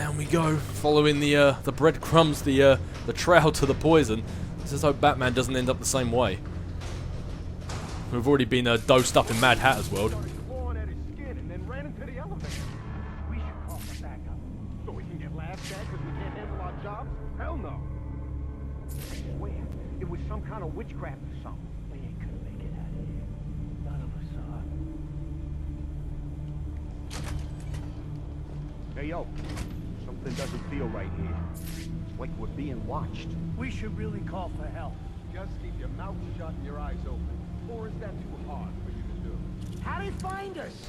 Down we go, following the breadcrumbs, the trail to the poison. Let's just hope Batman doesn't end up the same way. We've already been dosed up in Mad Hatter's world. Hell no. Where? It was some kind of witchcraft or something. We ain't gonna make it out of here. None of us are. Hey, yo. Something doesn't feel right here. It's like we're being watched. We should really call for help. Just keep your mouth shut and your eyes open. Or is that too hard for you to do? How'd he find us?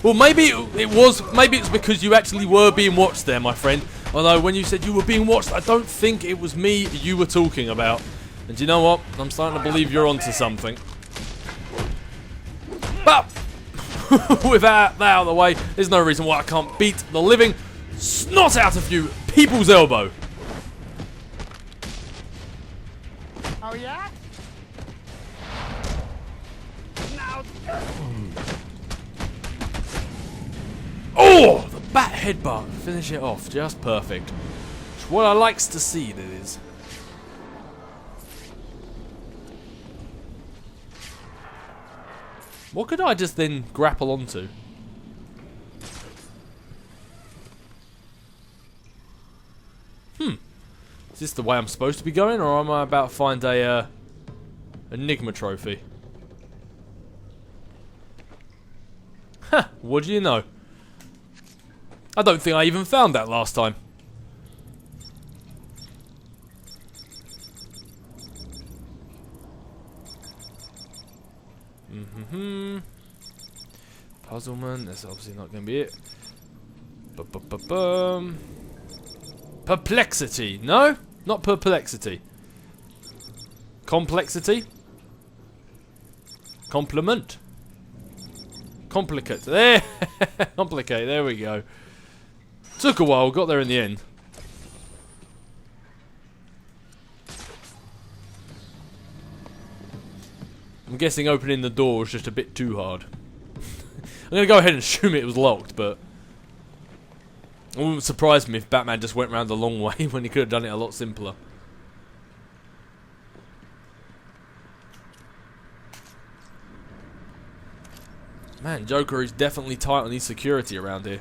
Well, maybe it's because you actually were being watched there, my friend. Although when you said you were being watched, I don't think it was me you were talking about. And you know what? I'm starting to believe you're onto something. But with that out of the way, there's no reason why I can't beat the living snot out of you people's elbow. Oh yeah? Now. Oh, the bat headbutt. Finish it off. Just perfect. It's what I likes to see, that is. What could I just then grapple onto? Is this the way I'm supposed to be going, or am I about to find a Enigma trophy? Ha! What do you know? I don't think I even found that last time. Puzzlement, that's obviously not going to be it. Perplexity. No? Not perplexity. Complexity? Compliment? Complicate. There! Complicate, there we go. Took a while, got there in the end. I'm guessing opening the door was just a bit too hard. I'm going to go ahead and assume it was locked, but it wouldn't surprise me if Batman just went around the long way when he could have done it a lot simpler. Man, Joker is definitely tight on his security around here.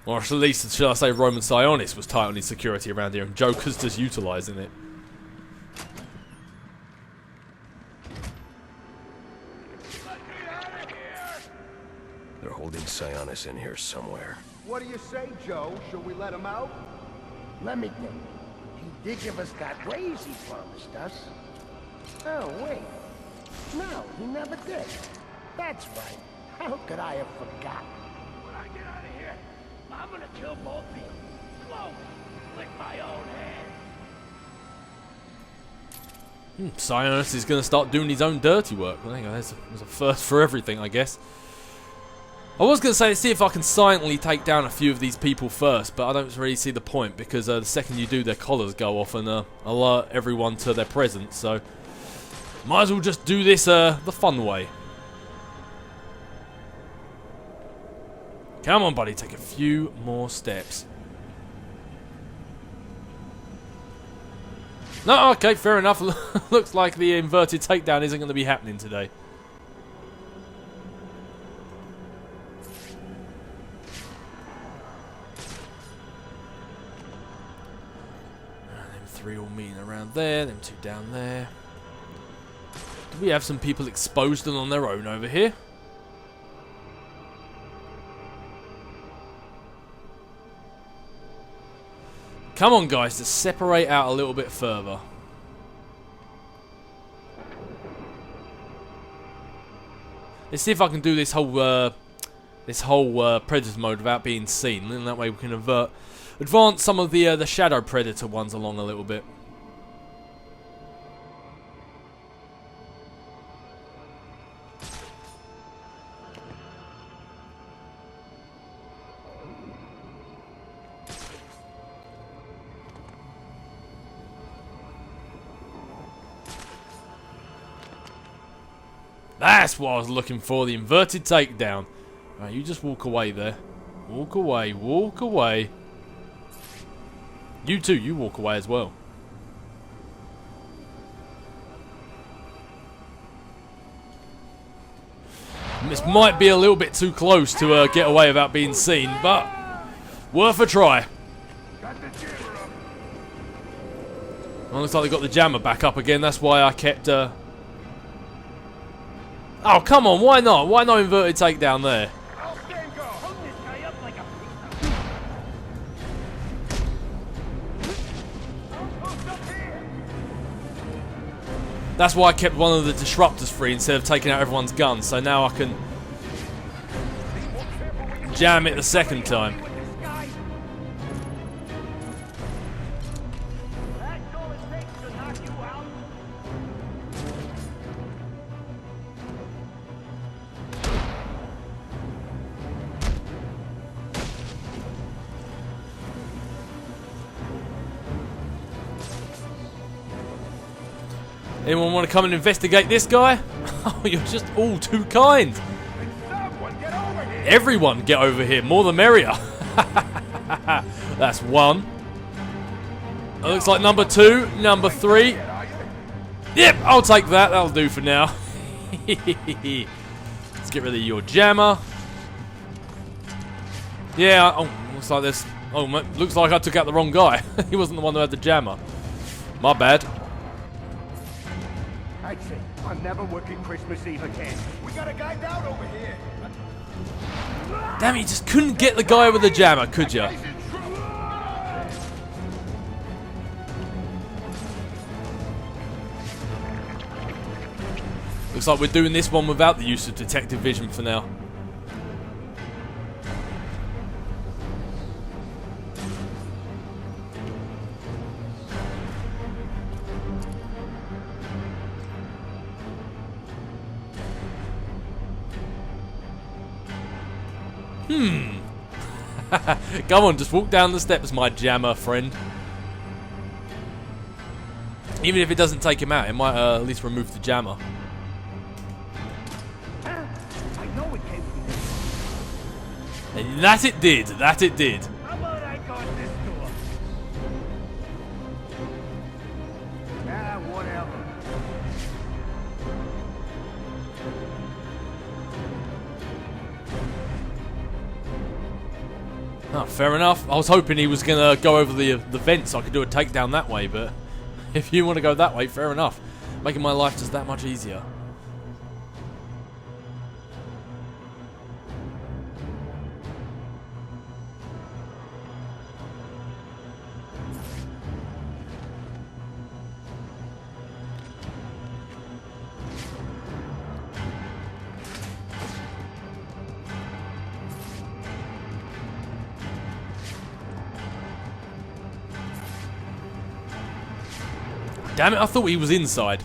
Or at least, should I say, Roman Sionis was tight on his security around here, and Joker's just utilising it. They're holding Sionis in here somewhere. What do you say, Joe? Should we let him out? Let me think. He did give us that raise he promised us. Oh, wait. No, he never did. That's right. How could I have forgotten? When I get out of here, I'm gonna kill both of you. Slowly. Lick my own hand. Sionis is going to start doing his own dirty work. Well, there you go. There's a first for everything, I guess. I was going to say, see if I can silently take down a few of these people first, but I don't really see the point, because the second you do, their collars go off and alert everyone to their presence, so might as well just do this the fun way. Come on, buddy, take a few more steps. No, okay, fair enough. Looks like the inverted takedown isn't going to be happening today. Them three all meeting around there, them two down there. Do we have some people exposed and on their own over here? Come on, guys, to separate out a little bit further. Let's see if I can do this whole Predator mode without being seen, and that way we can advance some of the Shadow Predator ones along a little bit. That's what I was looking for, the inverted takedown. Right, you just walk away there. Walk away, walk away. You too, you walk away as well. This might be a little bit too close to get away without being seen, but worth a try. Well, looks like they got the jammer back up again. That's why I kept... Oh, come on, why not? Why no inverted takedown there? That's why I kept one of the disruptors free instead of taking out everyone's guns. So now I can jam it the second time. Anyone want to come and investigate this guy? Oh, you're just all too kind. Everyone get over here. More the merrier. That's one. That looks like number two. Number three. Yep, I'll take that. That'll do for now. Let's get rid of your jammer. Yeah, oh, looks like this. Oh, looks like I took out the wrong guy. He wasn't the one who had the jammer. My bad. I say, I'm never working Christmas Eve again. We got a guy down over here. Damn it, you just couldn't get the guy with the jammer, could ya? Looks like we're doing this one without the use of detective vision for now. Come on, just walk down the steps, my jammer friend. Even if it doesn't take him out, it might at least remove the jammer. I know it came from this. And that it did, that it did. How about I got this door? Ah, whatever. Oh, fair enough. I was hoping he was going to go over the vent so I could do a takedown that way, but if you want to go that way, fair enough. Making my life just that much easier. Damn it, I thought he was inside.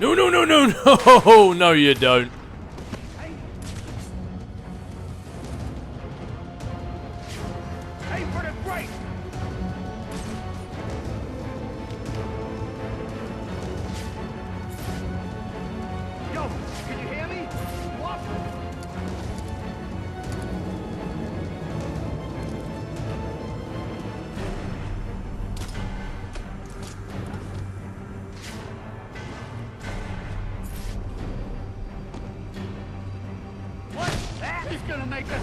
No, no, no, no, no, no, you don't. Hey, for the break! Yo, can you hear me? What? He's gonna make us.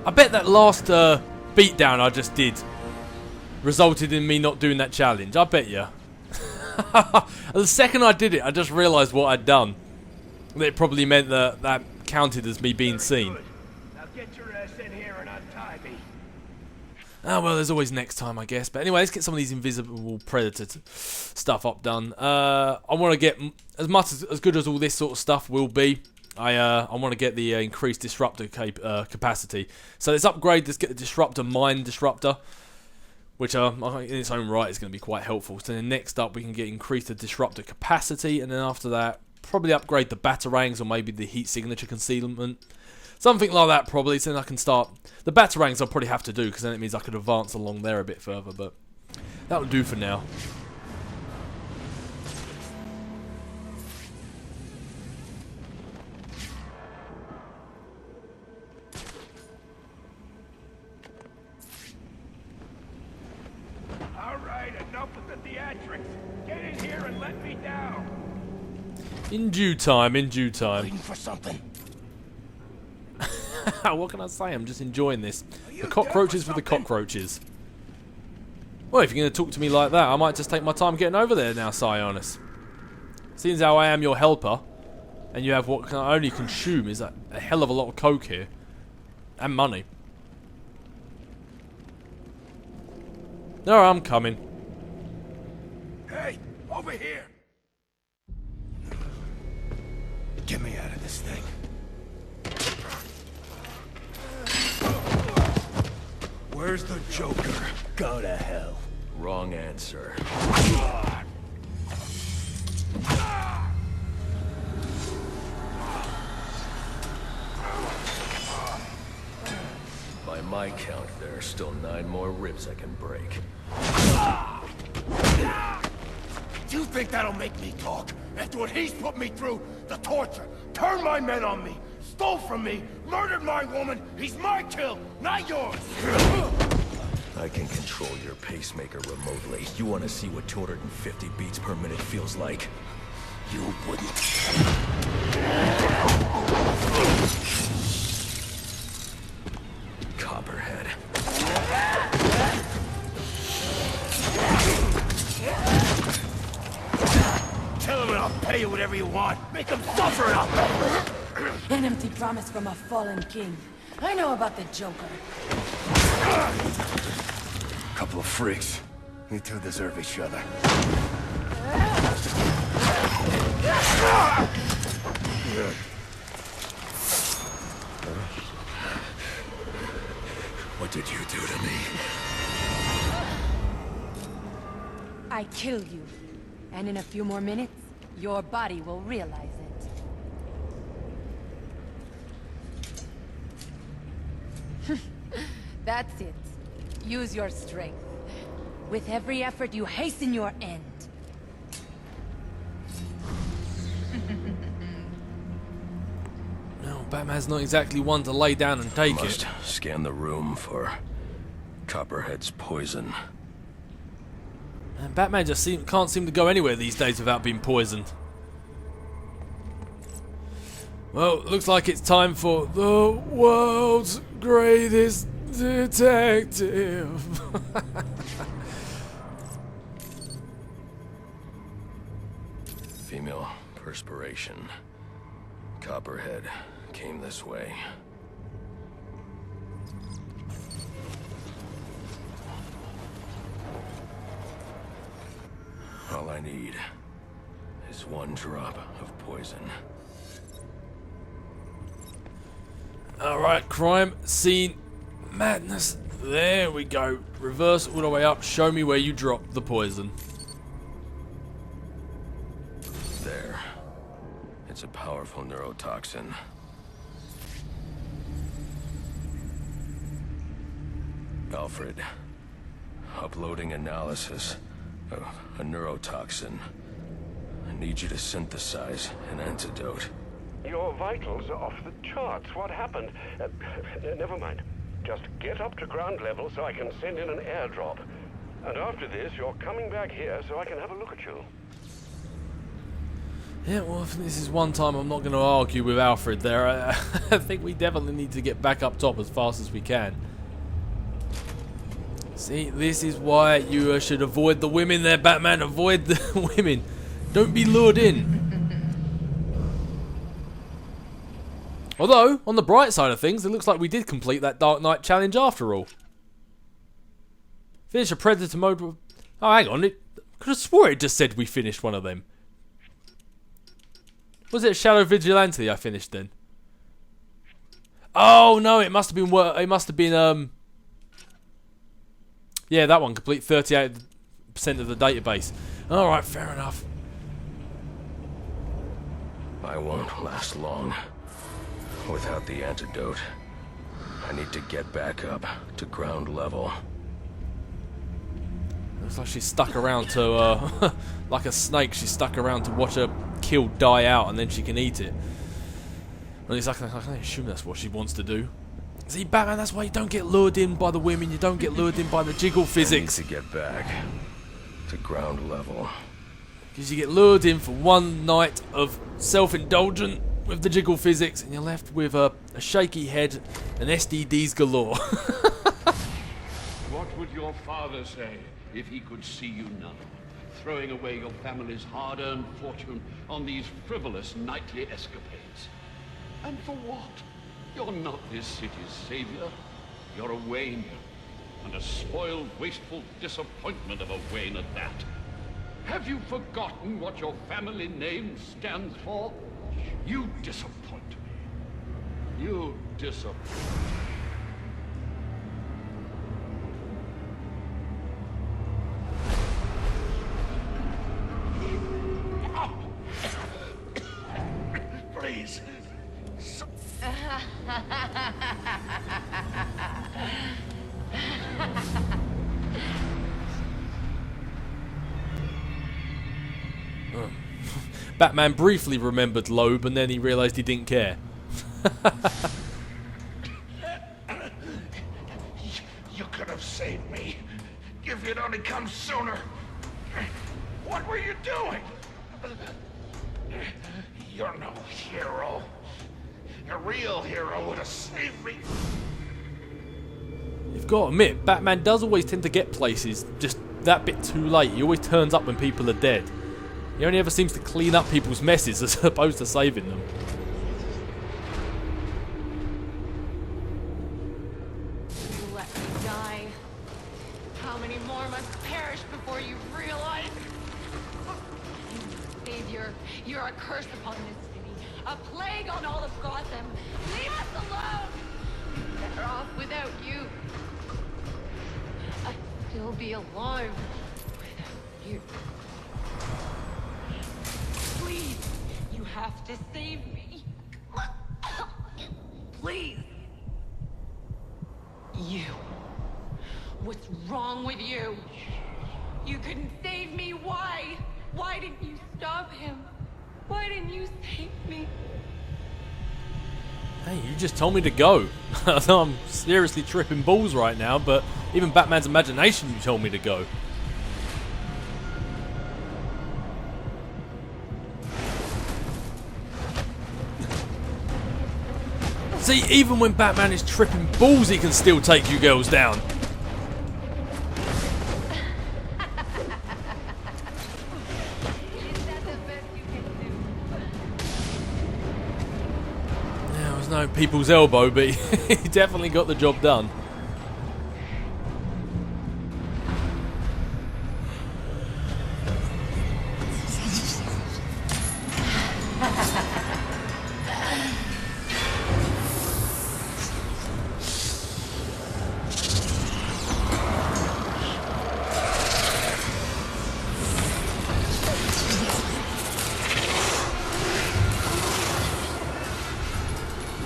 I bet that last beatdown I just did resulted in me not doing that challenge. I bet you. The second I did it, I just realised what I'd done. It probably meant that that counted as me being seen. Now get your ass in here and untie me. Ah, well, there's always next time, I guess. But anyway, let's get some of these invisible predator stuff up done. I want to get as good as all this sort of stuff will be. I want to get the increased disruptor capacity. So let's upgrade. Let's get the disruptor mind disruptor, which in its own right is going to be quite helpful. So then next up, we can get increased the disruptor capacity, and then after that, probably upgrade the batarangs or maybe the heat signature concealment. Something like that probably, so then I can start... The batarangs I'll probably have to do, because then it means I could advance along there a bit further, but that'll do for now. All right, enough with the theatrics. Get in here and let me down. In due time, in due time. Waiting for something. What can I say? I'm just enjoying this. The cockroaches for the cockroaches. Well, if you're going to talk to me like that, I might just take my time getting over there now, Sionis. Seeing as how I am your helper, and you have what I only consume is a hell of a lot of coke here. And money. No, I'm coming. Hey, over here. Get me out of this thing. Where's the Joker? Go to hell. Wrong answer. By my count, there are still 9 more ribs I can break. Do you think that'll make me talk? After what he's put me through, the torture, turned my men on me, stole from me, murdered my woman, he's my kill, not yours! I can control your pacemaker remotely. You want to see what 250 beats per minute feels like? You wouldn't. Copperhead. Tell him and I'll pay you whatever you want. Make him suffer it up. An empty promise from a fallen king. I know about the Joker. Couple of freaks. You two deserve each other. What did you do to me? I kill you. And in a few more minutes, your body will realize it. That's it. Use your strength. With every effort, you hasten your end. No, Batman's not exactly one to lay down and take Must it. scan the room for Copperhead's poison. And Batman just can't seem to go anywhere these days without being poisoned. Well, looks like it's time for the world's greatest detective. Female perspiration. Copperhead came this way. All I need is 1 drop of poison. Alright, crime scene madness. There we go. Reverse all the way up. Show me where you dropped the poison. There. It's a powerful neurotoxin. Alfred, uploading analysis of a neurotoxin. I need you to synthesize an antidote. Your vitals are off the charts. What happened? Never mind. Just get up to ground level so I can send in an airdrop. And after this, you're coming back here so I can have a look at you. Yeah, well, if this is one time I'm not going to argue with Alfred there. I think we definitely need to get back up top as fast as we can. See, this is why you should avoid the women there, Batman. Avoid the women. Don't be lured in. Although, on the bright side of things, it looks like we did complete that Dark Knight challenge after all. Finish a Predator mode. Oh, hang on. It could have swore it just said we finished one of them. Was it Shadow Vigilante I finished then? Oh no, it must have been. It must have been. Yeah, that one. Complete 38% of the database. All right, fair enough. I won't last long. Without the antidote, I need to get back up to ground level. Looks like she's stuck around to, like a snake, she's stuck around to watch her kill die out and then she can eat it. At least I can assume that's what she wants to do. See, Batman, that's why you don't get lured in by the women, you don't get lured in by the jiggle physics. I need to get back to ground level. Because you get lured in for one night of self-indulgent with the jiggle physics and you're left with a shaky head and STDs galore. What would your father say if he could see you now, throwing away your family's hard-earned fortune on these frivolous nightly escapades? And for what? You're not this city's savior. You're a Wayne, and a spoiled, wasteful disappointment of a Wayne at that. Have you forgotten what your family name stands for? You disappoint me. You disappoint me. Please. Batman briefly remembered Loeb and then he realised he didn't care. You could have saved me if you'd only come sooner. What were you doing? You're no hero. A real hero would have saved me. You've got to admit, Batman does always tend to get places just that bit too late. He always turns up when people are dead. He only ever seems to clean up people's messes as opposed to saving them. You let me die. How many more must perish before you realize? Savior, you're a curse upon this city. A plague on all of Gotham. Leave us alone! We're better off without you. I'd still be alive without you. Please, you have to save me. Please. You. What's wrong with you? You couldn't save me. Why? Why didn't you stop him? Why didn't you save me? Hey, you just told me to go. I know I'm seriously tripping balls right now, but even Batman's imagination, you told me to go. See, even when Batman is tripping balls, he can still take you girls down. Yeah, it was no people's elbow, but he definitely got the job done.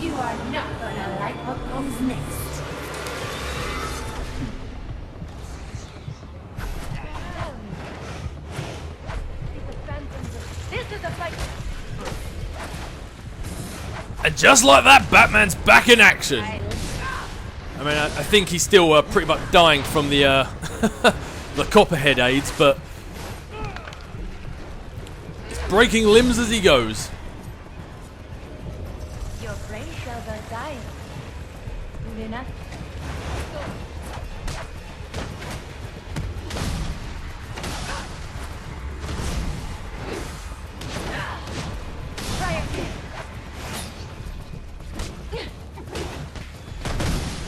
You are not gonna like what comes next. This is a fight. And just like that, Batman's back in action. I mean, I think he's still pretty much dying from the the copperhead AIDS, but he's breaking limbs as he goes. Your brain cells are dying. Luna. Try again.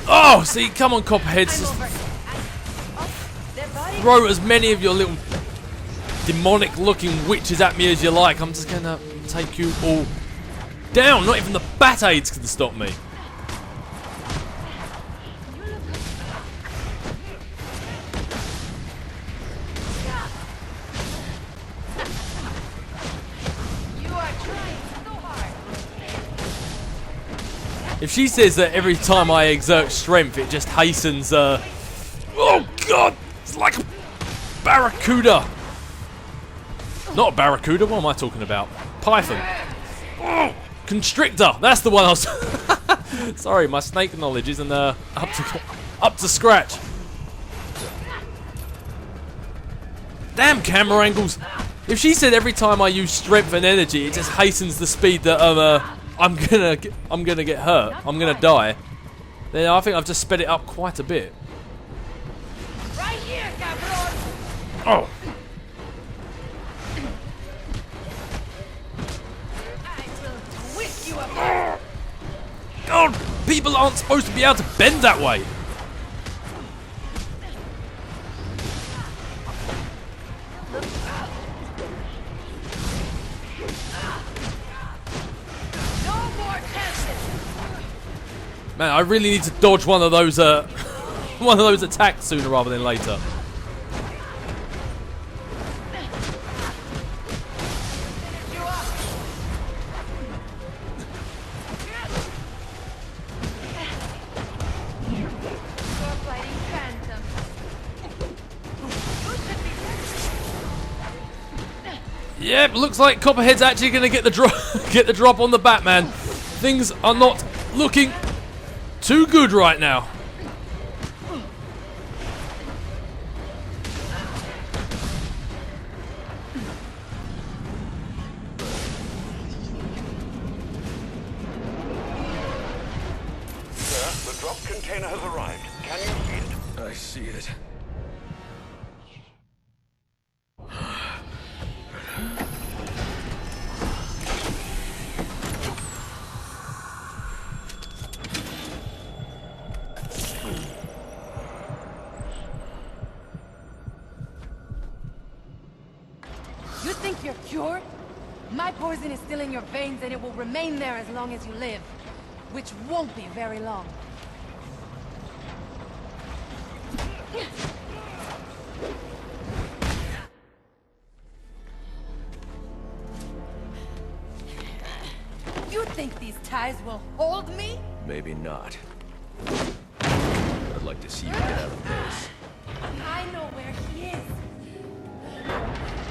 Oh, see, come on, copperheads. Just throw as many of your little demonic-looking witches at me as you like. I'm just gonna take you all down. Not even the Bat-Aids can stop me. You are trying so hard. If she says that every time I exert strength, it just hastens. Oh God! It's like a barracuda. Not a barracuda. What am I talking about? Python. Oh, constrictor. That's the one I was. Sorry, my snake knowledge isn't up to scratch. Damn camera angles. If she said every time I use strength and energy, it just hastens the speed that I'm gonna get hurt. I'm gonna die. Then I think I've just sped it up quite a bit. Right here, cabrón. Oh. I will twist you apart. God, people aren't supposed to be able to bend that way. No more chances. Man, I really need to dodge one of those attacks sooner rather than later. You up. You're fighting Phantom. Who should be Yep, looks like Copperhead's actually going to get the drop on the Batman. Things are not looking too good right now. Sir, the drop container has arrived. Can you see it? I see it. You think you're cured? My poison is still in your veins and it will remain there as long as you live. Which won't be very long. You think these ties will hold me? Maybe not. I'd like to see you get out of this. I know where he is.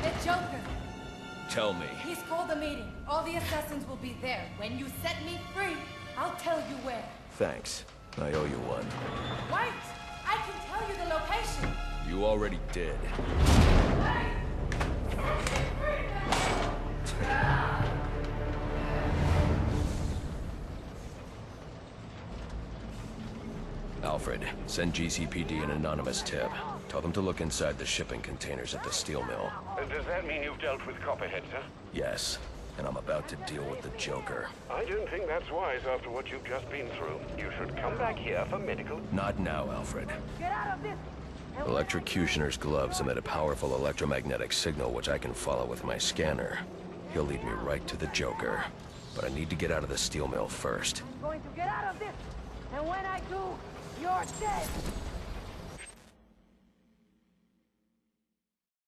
The Joker. Tell me. He's called a meeting. All the assassins will be there. When you set me free, I'll tell you where. Thanks. I owe you one. Wait! I can tell you the location. You already did. Alfred, send GCPD an anonymous tip. Tell them to look inside the shipping containers at the steel mill. Does that mean you've dealt with Copperhead, sir? Yes, and I'm about to deal with the Joker. I don't think that's wise after what you've just been through. You should come back here for medical. Not now, Alfred. Get out of this! Electrocutioner's gloves emit a powerful electromagnetic signal which I can follow with my scanner. He'll lead me right to the Joker. But I need to get out of the steel mill first. I'm going to get out of this! And when I do, you're dead!